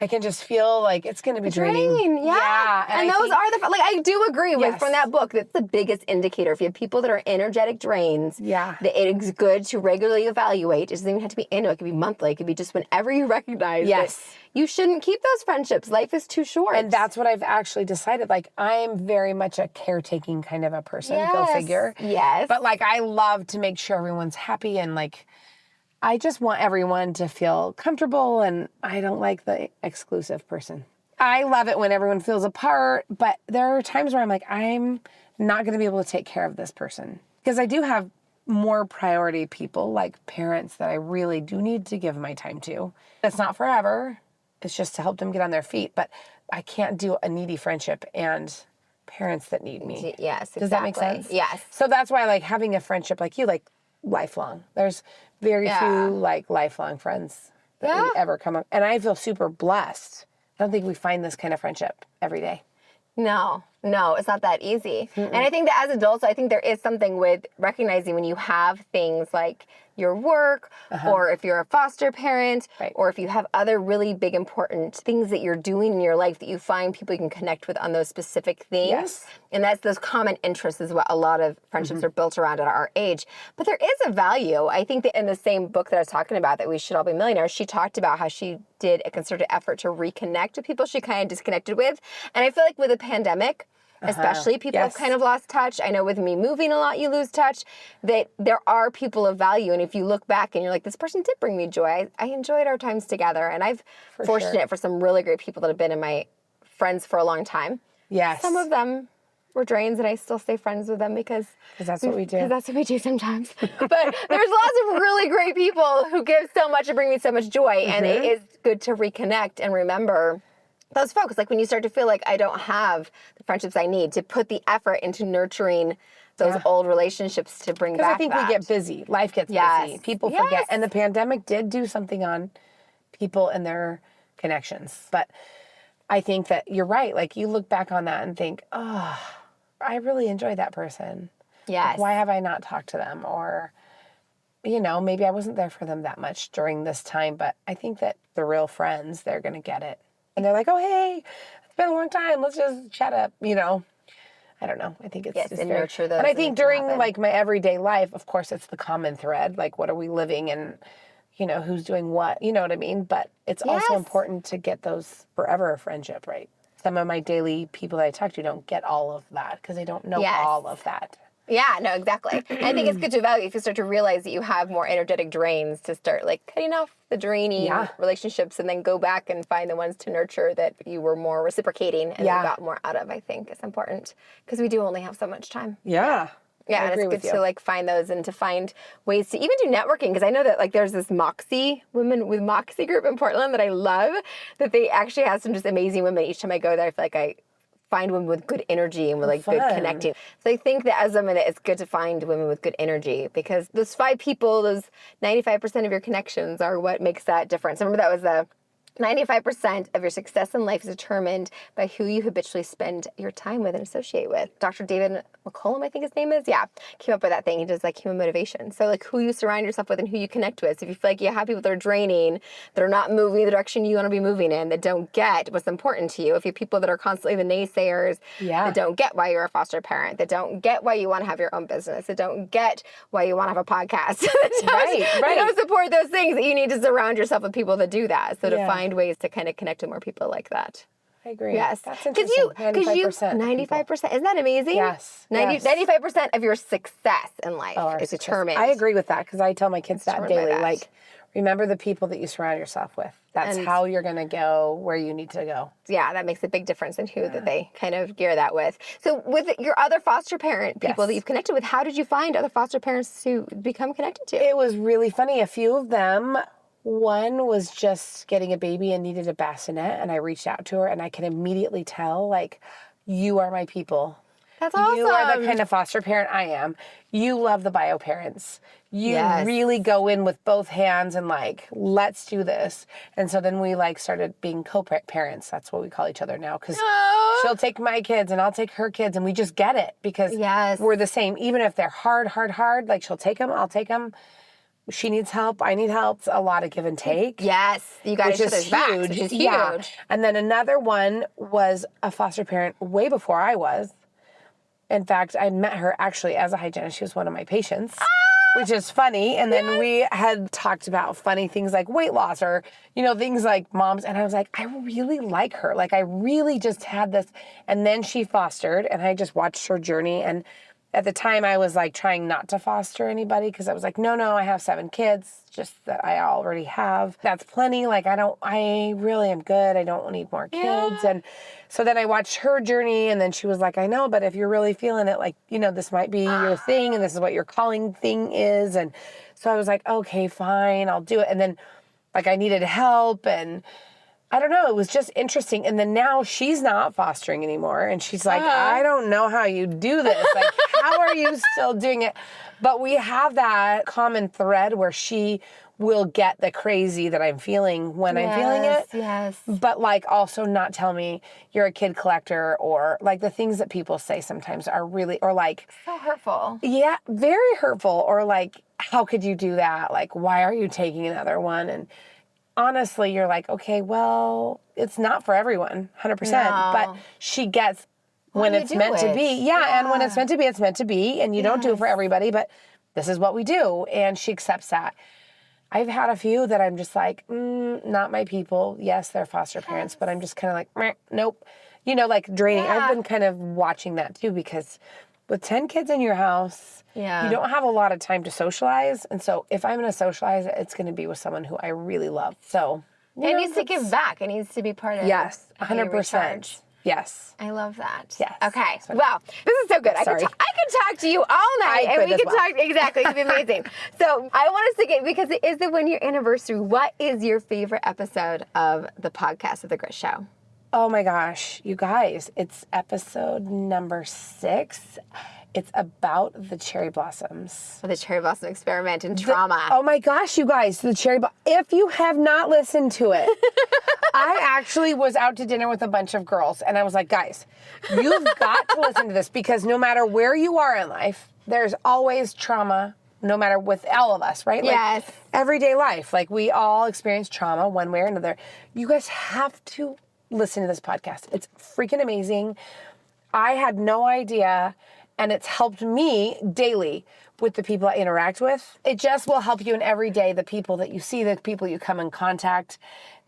C: I can just feel like it's going to be draining.
B: Yeah. And those are the, like, I do agree with from that book, that's the biggest indicator. If you have people that are energetic drains, that it's good to regularly evaluate. It doesn't even have to be annual. It could be monthly. It could be just whenever you recognize that you shouldn't keep those friendships. Life is too short.
C: And that's what I've actually decided. Like, I'm very much a caretaking kind of a person. Go figure.
B: Yes.
C: But like, I love to make sure everyone's happy and like, I just want everyone to feel comfortable, and I don't like the exclusive person. I love it when everyone feels apart, but there are times where I'm like, I'm not going to be able to take care of this person. Because I do have more priority people, like parents, that I really do need to give my time to. It's not forever. It's just to help them get on their feet. But I can't do a needy friendship and parents that need me.
B: Yes, exactly.
C: Does that make sense?
B: Yes.
C: So that's why I like having a friendship like you, like lifelong. There's very few like lifelong friends that we ever come up. And I feel super blessed. I don't think we find this kind of friendship every day.
B: No, it's not that easy. And I think that as adults, I think there is something with recognizing when you have things like your work, or if you're a foster parent, or if you have other really big, important things that you're doing in your life that you find people you can connect with on those specific things.
C: Yes.
B: And that's those common interests is what a lot of friendships are built around at our age. But there is a value. I think that in the same book that I was talking about, that We Should All Be Millionaires, she talked about how she did a concerted effort to reconnect with people she kind of disconnected with. And I feel like with the pandemic, especially, people have kind of lost touch. I know with me moving a lot, you lose touch, that there are people of value. And if you look back and you're like, this person did bring me joy. I enjoyed our times together. And I've fortunate for some really great people that have been in my friends for a long time.
C: Yes.
B: Some of them were drains, and I still stay friends with them because
C: that's what we do.
B: Because that's what we do sometimes. But there's lots of really great people who give so much and bring me so much joy. And it is good to reconnect and remember those folks. Like when you start to feel like I don't have the friendships I need, to put the effort into nurturing those old relationships to bring back.
C: Because I think we get busy. Life gets busy. People forget. And the pandemic did do something on people and their connections. But I think that you're right. Like you look back on that and think, oh, I really enjoyed that person.
B: Yes.
C: Like, why have I not talked to them? Or, you know, maybe I wasn't there for them that much during this time. But I think that the real friends, they're going to get it. And they're like, oh, hey, it's been a long time. Let's just chat up, you know. I don't know. I think it's just
B: and nurture those.
C: And I think during like my everyday life, of course, it's the common thread. Like, what are we living and, you know, who's doing what? You know what I mean? But it's also important to get those forever friendship, right? Some of my daily people that I talk to don't get all of that because they don't know all of that.
B: Yeah, no, exactly. I think it's good to evaluate if you start to realize that you have more energetic drains, to start like cutting off the draining relationships and then go back and find the ones to nurture that you were more reciprocating and you got more out of. I think it's important because we do only have so much time.
C: Yeah.
B: Yeah, and it's good to like find those and to find ways to even do networking, because I know that like there's this Moxie, Women with Moxie group in Portland that I love, that they actually have some just amazing women. Each time I go there, I feel like I find women with good energy and with like good connecting. So I think that as a woman, it's good to find women with good energy, because those 5 people, those 95% of your connections are what makes that difference. Remember that was 95% of your success in life is determined by who you habitually spend your time with and associate with. Dr. David McCollum, I think his name is, came up with that thing. He does like human motivation. So like who you surround yourself with and who you connect with. So if you feel like you have people that are draining, that are not moving the direction you want to be moving in, that don't get what's important to you. If you have people that are constantly the naysayers, that don't get why you're a foster parent, that don't get why you want to have your own business, that don't get why you want to have a podcast, that don't support those things, that you need to surround yourself with people that do that. So to find ways to kind of connect with more people like that.
C: I agree.
B: Yes.
C: That's interesting. 95%.
B: 95%. Isn't that amazing?
C: Yes.
B: 95% of your success in life is determined.
C: I agree with that because I tell my kids that daily. Like, remember the people that you surround yourself with. That's how you're going to go where you need to go.
B: Yeah, that makes a big difference in who that they kind of gear that with. So with your other foster parent people that you've connected with, how did you find other foster parents to become connected to?
C: It was really funny. A few of them, one was just getting a baby and needed a bassinet, and I reached out to her, and I could immediately tell, like, you are my people.
B: That's awesome.
C: You are the kind of foster parent I am. You love the bio parents. You really go in with both hands and like, let's do this. And so then we like started being co-parents. That's what we call each other now because she'll take my kids and I'll take her kids and we just get it because we're the same. Even if they're hard, like she'll take them, I'll take them. She needs help. I need help. It's a lot of give and take.
B: Yes. You got each other's backs, which is huge. Yeah.
C: And then another one was a foster parent way before I was. In fact, I met her actually as a hygienist. She was one of my patients, which is funny. And then we had talked about funny things like weight loss or, you know, things like moms. And I was like, I really like her. Like, I really just had this. And then she fostered, and I just watched her journey. And at the time, I was like trying not to foster anybody because I was like, no, I have 7 kids, just that I already have. That's plenty. Like, I really am good. I don't need more kids. And so then I watched her journey, and then she was like, I know, but if you're really feeling it, like, you know, this might be your thing, and this is what your calling thing is. And so I was like, okay, fine, I'll do it. And then, like, I needed help, and I don't know, it was just interesting. And then now she's not fostering anymore. And she's like, I don't know how you do this. Like, how are you still doing it? But we have that common thread where she will get the crazy that I'm feeling when I'm feeling it.
B: Yes.
C: But like also not tell me you're a kid collector or like the things that people say sometimes are really, or like.
B: So hurtful.
C: Yeah, very hurtful. Or like, how could you do that? Like, why are you taking another one? And honestly, you're like, okay, well, it's not for everyone, 100%. No. But she gets when it's meant to be. Yeah, and when it's meant to be, it's meant to be. And you don't do it for everybody, but this is what we do. And she accepts that. I've had a few that I'm just like, not my people. Yes, they're foster parents, but I'm just kind of like, meh, nope. You know, like draining. Yeah. I've been kind of watching that too because with 10 kids in your house, you don't have a lot of time to socialize. And so if I'm going to socialize, it's going to be with someone who I really love. So
B: it needs to give back. It needs to be part of
C: 100%. Yes.
B: I love that.
C: Yes.
B: Okay. Well, this is so good. I could talk to you all night and we could talk. Exactly. It'd be amazing. So I want us to get, because it is the 1-year anniversary, what is your favorite episode of the podcast of The Grit Show?
C: Oh my gosh, you guys, it's episode number 6. It's about the cherry blossoms.
B: The cherry blossom experiment and trauma.
C: Oh my gosh, you guys, the cherry blossom. If you have not listened to it, I actually was out to dinner with a bunch of girls and I was like, guys, you've got to listen to this because no matter where you are in life, there's always trauma, no matter with all of us, right?
B: Yes.
C: Like, everyday life, like we all experience trauma one way or another. You guys have to listen to this podcast. It's freaking amazing. I had no idea, and it's helped me daily with the people I interact with. It just will help you in every day, the people that you see, the people you come in contact.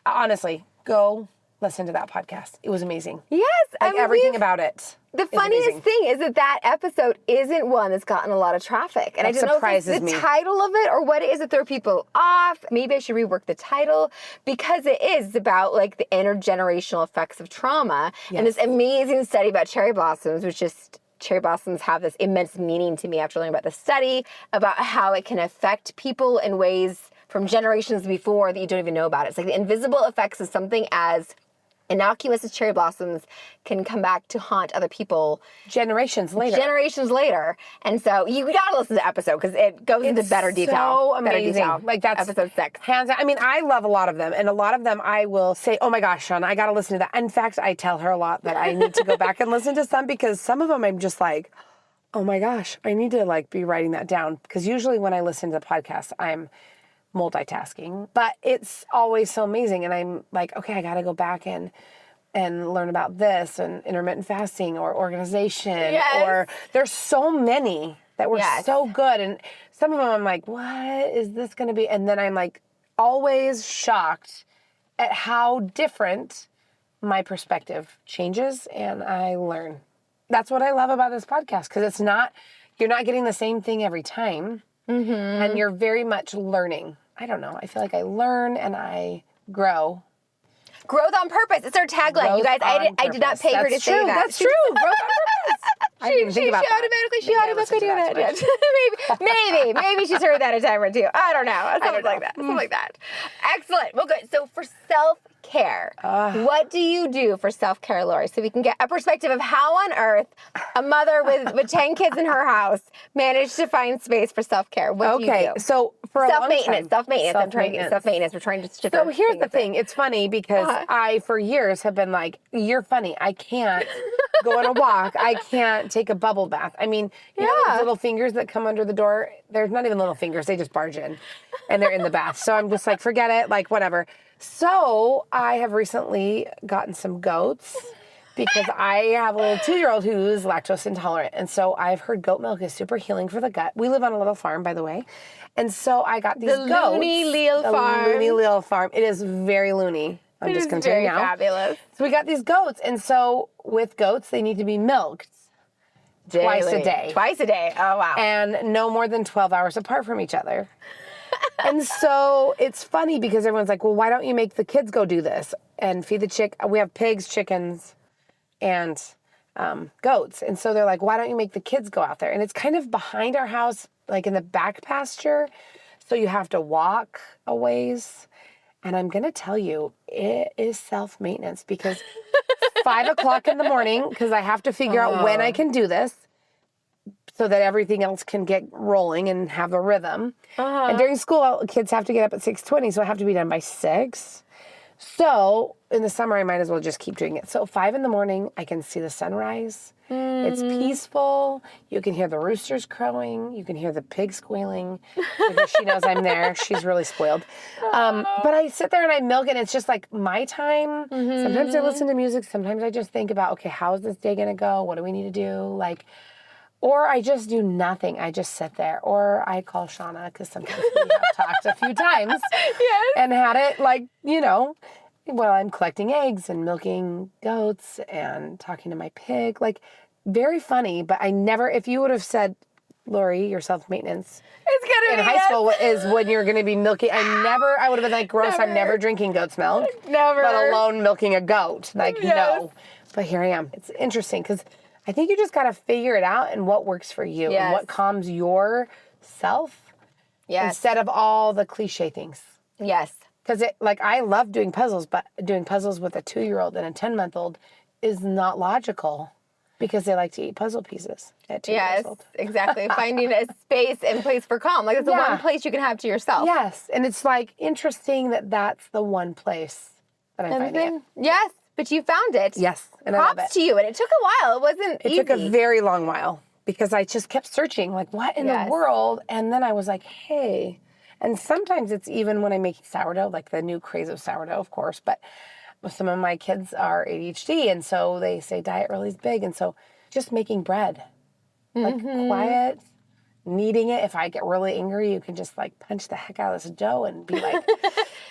C: Honestly, go listen to that podcast. It was amazing.
B: Yes.
C: Like everything about it.
B: The funniest thing is that episode isn't one that's gotten a lot of traffic. And I don't know if it's the title of it or what it is that throw people off. Maybe I should rework the title because it is about like the intergenerational effects of trauma. Yes. And this amazing study about cherry blossoms, which just cherry blossoms have this immense meaning to me after learning about the study, about how it can affect people in ways from generations before that you don't even know about. It's like the invisible effects of something as innocuous as cherry blossoms can come back to haunt other people
C: generations later.
B: And so you gotta listen to the episode because it goes into better detail.
C: So amazing.
B: Better detail.
C: Like that's
B: episode 6.
C: Hands down. I mean, I love a lot of them, and a lot of them I will say, "Oh my gosh, Shauna, I gotta listen to that." In fact, I tell her a lot that I need to go back and listen to some because some of them I'm just like, "Oh my gosh, I need to like be writing that down." Because usually when I listen to the podcast, I'm multitasking, but it's always so amazing, and I'm like, okay, I gotta go back and learn about this and intermittent fasting or organization, or there's so many that were so good, and some of them I'm like, what is this going to be? And then I'm like always shocked at how different my perspective changes and I learn. That's what I love about this podcast, because it's not, you're not getting the same thing every time, and you're very much learning. I don't know, I feel like I learn and I grow.
B: Growth on purpose. It's our tagline. You guys, I did not pay her to say that.
C: That's true. Growth on purpose. I didn't even think about that.
B: She automatically do that. Maybe she's heard that a time or two. I don't know. Something like that. Excellent. Well, good. So for self-care, what do you do for self-care, Laurie? So we can get a perspective of how on earth a mother with 10 kids in her house managed to find space for self-care. What do you do?
C: So for
B: self-maintenance. I'm trying to get self-maintenance. We're trying to shift.
C: So here's the thing. It's funny because I, for years, have been like, you're funny. I can't go on a walk. I can't take a bubble bath. I mean, you know those little fingers that come under the door? There's not even little fingers. They just barge in and they're in the bath. So I'm just like, forget it, like whatever. So I have recently gotten some goats because I have a little 2-year-old who's lactose intolerant. And so I've heard goat milk is super healing for the gut. We live on a little farm, by the way. And so I got these goats. The
B: Laurie
C: Leal farm. It is very loony. I'm just going to tell you now.
B: Fabulous.
C: So we got these goats. And so with goats, they need to be milked twice a day.
B: Twice a day. Oh, wow.
C: And no more than 12 hours apart from each other. And so it's funny because everyone's like, well, why don't you make the kids go do this and feed the we have pigs, chickens, and goats. And so they're like, why don't you make the kids go out there? And it's kind of behind our house, like in the back pasture. So you have to walk a ways. And I'm going to tell you, it is self-maintenance because 5 o'clock in the morning, because I have to figure out when I can do this so that everything else can get rolling and have a rhythm. And during school, kids have to get up at 6:20, so I have to be done by 6. So in the summer, I might as well just keep doing it. So 5 in the morning, I can see the sunrise. It's peaceful. You can hear the roosters crowing. You can hear the pig squealing because she knows I'm there. She's really spoiled. But I sit there and I milk, and it's just like my time. Sometimes I listen to music. Sometimes I just think about, okay, how's this day going to go? What do we need to do? Or I just do nothing. I just sit there. Or I call Shauna because sometimes we have talked a few times and had it while I'm collecting eggs and milking goats and talking to my pig. Very funny, but I never, if you would have said, Laurie, your self-maintenance in high school is when you're going to be milking, I would have been like, gross, I'm never drinking goat's milk.
B: Never.
C: Let alone milking a goat. No. But here I am. It's interesting because I think you just got to figure it out and what works for you and what calms your self instead of all the cliche things.
B: Yes.
C: Because I love doing puzzles, but doing puzzles with a 2-year-old and a 10-month-old is not logical because they like to eat puzzle pieces at 2 years old.
B: Yes, exactly. Finding a space and place for calm. It's the one place you can have to yourself.
C: Yes, and it's interesting that that's the one place that I'm finding it.
B: Yes, but you found it.
C: Yes, and I love it.
B: Props to you, and it took a while. It wasn't easy.
C: It took a very long while because I just kept searching, what in the world? And then I was like, hey. And sometimes it's even when I'm making sourdough, the new craze of sourdough, of course, but some of my kids are ADHD, and so they say diet really is big. And so just making bread, quiet, kneading it. If I get really angry, you can just punch the heck out of this dough and be like,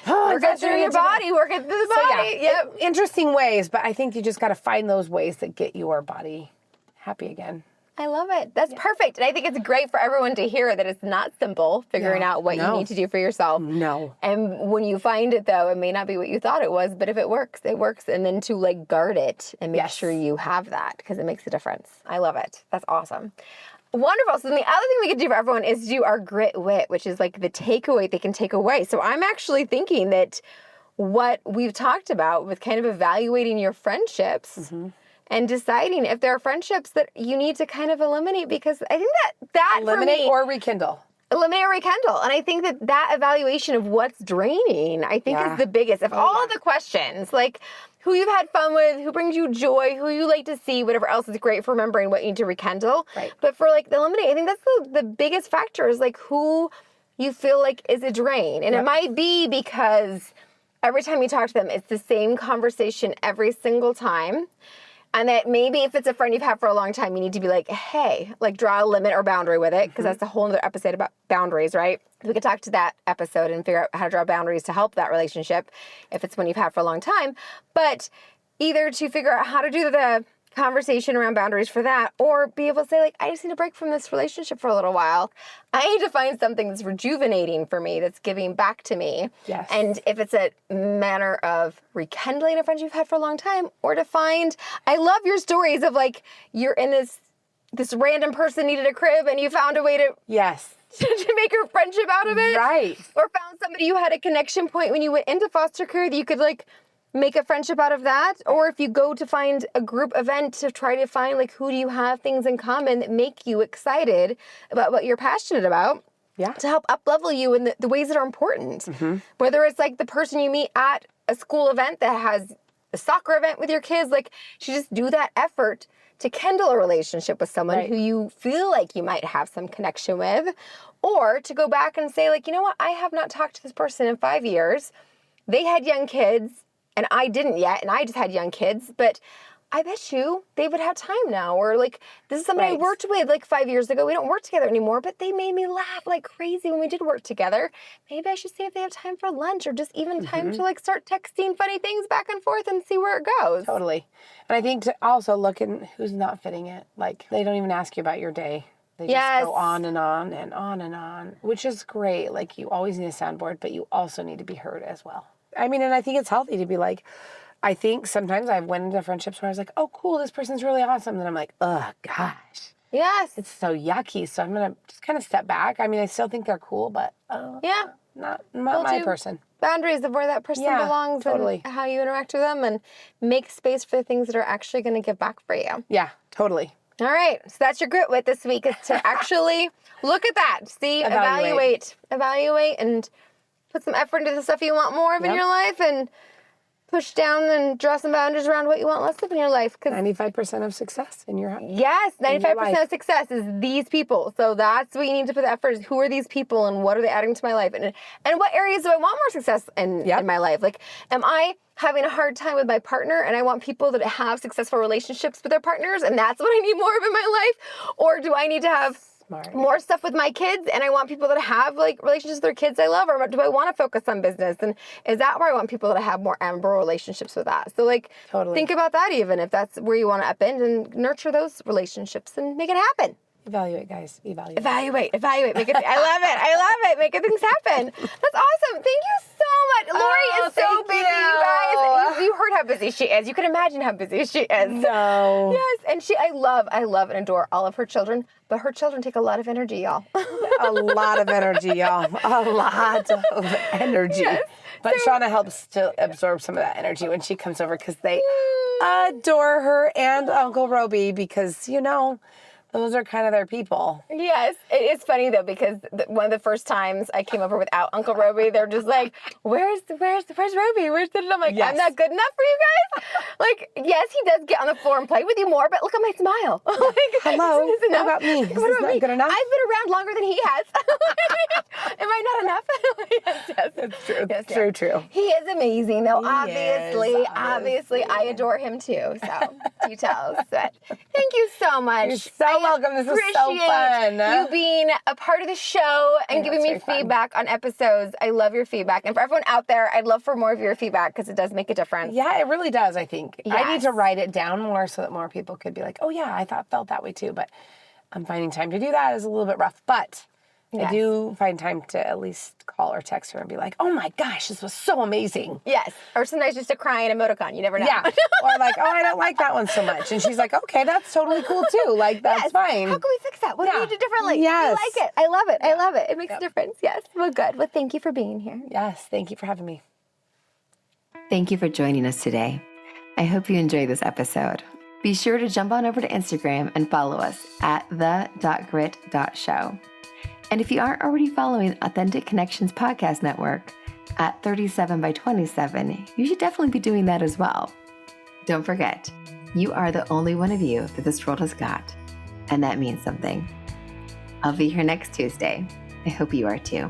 B: work it through your body, work it through the body.
C: Yep. Interesting ways, but I think you just got to find those ways that get your body happy again.
B: I love it. That's perfect. And I think it's great for everyone to hear that it's not simple figuring out what you need to do for yourself.
C: No.
B: And when you find it, though, it may not be what you thought it was, but if it works, it works. And then to guard it and make sure you have that because it makes a difference. I love it. That's awesome. Wonderful. So then the other thing we can do for everyone is do our grit wit, which is the takeaway they can take away. So I'm actually thinking that what we've talked about with kind of evaluating your friendships and deciding if there are friendships that you need to kind of eliminate, because I think that
C: Eliminate
B: for me,
C: or rekindle.
B: eliminate or rekindle. And I think that evaluation of what's draining, I think is the biggest of all the questions, like who you've had fun with, who brings you joy, who you like to see, whatever else is great for remembering what you need to rekindle.
C: Right.
B: But for like the eliminate, I think that's the biggest factor, is like who you feel like is a drain. And it might be because every time you talk to them, it's the same conversation every single time. And that maybe if it's a friend you've had for a long time, you need to be like, hey, like draw a limit or boundary with it, because that's a whole other episode about boundaries, right? We could talk to that episode and figure out how to draw boundaries to help that relationship if it's one you've had for a long time. But either to figure out how to do the conversation around boundaries for that, or be able to say, like, I just need a break from this relationship for a little while. I need to find something that's rejuvenating for me, that's giving back to me.
C: Yes.
B: And if it's a matter of rekindling a friendship you've had for a long time, or to find, I love your stories of like, you're in this random person needed a crib and you found a way to
C: Yes.
B: to make your friendship out of it.
C: Right.
B: Or found somebody you had a connection point when you went into foster care that you could like make a friendship out of that. Or if you go to find a group event to try to find like who do you have things in common that make you excited about what you're passionate about.
C: Yeah.
B: To help up-level you in the ways that are important. Whether it's like the person you meet at a school event that has a soccer event with your kids, like you just do that effort to kindle a relationship with someone who you feel like you might have some connection with, or to go back and say like, you know what, I have not talked to this person in 5 years. They had young kids and I didn't yet, and I just had young kids, but I bet you they would have time now. Or like, this is somebody I worked with like 5 years ago. We don't work together anymore, but they made me laugh like crazy when we did work together. Maybe I should see if they have time for lunch, or just even time to like start texting funny things back and forth and see where it goes.
C: Totally. And I think to also look at who's not fitting it. Like, they don't even ask you about your day. They just go on and on and on and on, which is great. Like, you always need a soundboard, but you also need to be heard as well. I mean, and I think it's healthy to be like, I think sometimes I've went into friendships where I was like, oh, cool, this person's really awesome. And then I'm like, oh, gosh.
B: Yes.
C: It's so yucky. So I'm going to just kind of step back. I mean, I still think they're cool, but not my person.
B: Boundaries of where that person belongs and how you interact with them, and make space for the things that are actually going to give back for you.
C: Yeah, totally.
B: All right. So that's your grit wit this week, is to actually look at that. See, evaluate, and put some effort into the stuff you want more of in your life, and push down and draw some boundaries around what you want less of in your life.
C: 95% of success in your life.
B: Yes, 95% of success is these people. So that's what you need to put the effort, is who are these people and what are they adding to my life? And what areas do I want more success in my life? Like, am I having a hard time with my partner and I want people that have successful relationships with their partners and that's what I need more of in my life? Or do I need to have more stuff with my kids and I want people that have like relationships with their kids I love? Or do I want to focus on business? And is that where I want people that have more amicable relationships with that? So like, think about that, even if that's where you want to upend, and nurture those relationships and make it happen.
C: Evaluate, guys. Evaluate.
B: Make it. I love it. Making things happen. That's awesome. Thank you so much. Lori is so busy, you guys. You heard how busy she is. You can imagine how busy she is.
C: No.
B: Yes, and I love and adore all of her children, but her children take a lot of energy, y'all.
C: A lot of energy, y'all. A lot of energy. Yes. But Shauna helps to absorb some of that energy when she comes over, because they adore her and Uncle Roby, because, you know, those are kind of their people. Yes.
B: It's funny, though, because one of the first times I came over without Uncle Roby, they're just like, where's Roby? I'm like, I'm not good enough for you guys? Like, yes, he does get on the floor and play with you more, but look at my smile. Like,
C: hello, what about me?
B: Is this not good enough? I've been around longer than he has. Am I not enough? Yes.
C: It's true. Yes, true.
B: He is amazing, though. Obviously, I adore him, too. So, details. But thank you so much.
C: You're so welcome. This was so fun.
B: You being a part of the show and giving me feedback on episodes. I love your feedback. And for everyone out there, I'd love for more of your feedback, because it does make a difference.
C: Yeah, it really does, I think. Yes. I need to write it down more so that more people could be like, oh, yeah, I felt that way too. But I'm finding time to do that is a little bit rough. But I do find time to at least call or text her and be like, oh my gosh, this was so amazing.
B: Yes. Or sometimes just a crying emoticon. You never know.
C: Yeah. Or like, oh, I don't like that one so much. And she's like, okay, that's totally cool too. Like, that's fine.
B: How can we fix that? What do we do differently?
C: Yes.
B: I like it. I love it. I love it. It makes a difference. Yes. Well, good. Well, thank you for being here.
C: Yes. Thank you for having me.
A: Thank you for joining us today. I hope you enjoyed this episode. Be sure to jump on over to Instagram and follow us at the.grit.show. And if you aren't already following Authentic Connections Podcast Network at 37 by 27, you should definitely be doing that as well. Don't forget, you are the only one of you that this world has got, and that means something. I'll be here next Tuesday. I hope you are too.